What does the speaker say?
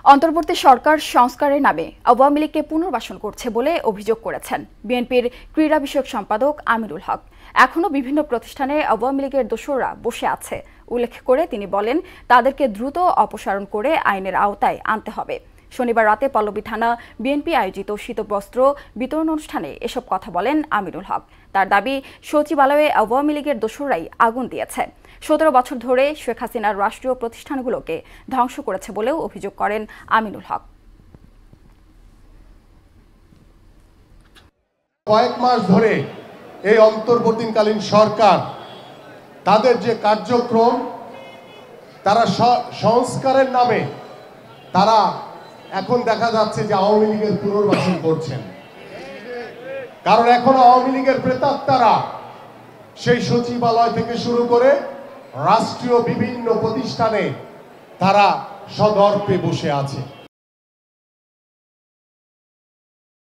অন্তর্বর্তী সরকার সংস্কারের নামে আওয়ামী লীগকে পুনর্বাসন করছে বলে অভিযোগ করেছেন বিএনপির ক্রীড়া বিষয়ক সম্পাদক আমিনুল হক। এখনো বিভিন্ন প্রতিষ্ঠানে আওয়ামী লীগের দোসররা বসে আছে উল্লেখ করে তিনি বলেন, তাদেরকে দ্রুত অপসারণ করে আইনের আওতায় আনতে হবে। শনিবার রাতে পল্লবী থানা বিএনপি আয়োজিত শীতবস্ত্র বিতরণ অনুষ্ঠানে এসব কথা বলেন আমিনুল হক। তার দাবি, সচিবালয়ে আওয়ামী লীগের দোসররাই আগুন দিয়েছে। 17 বছর ধরে শেখ হাসিনার রাষ্ট্রীয় প্রতিষ্ঠানগুলোকে ধ্বংস করেছে বলেও অভিযোগ করেন আমিনুল হক। কয়েক মাস ধরে এই অন্তর্বর্তীকালীন সরকার তাদের যে কার্যক্রম, তারা সংস্কারের নামে তারা এখন দেখা যাচ্ছে যে আওয়ামী লীগের পুনর্বাসন করছেন। কারণ এখন আওয়ামী লীগের প্রেতাত্মারা সেই সচিবালয় থেকে শুরু করে রাষ্ট্রীয় বিভিন্ন প্রতিষ্ঠানে তারা সদর্পে বসে আছে।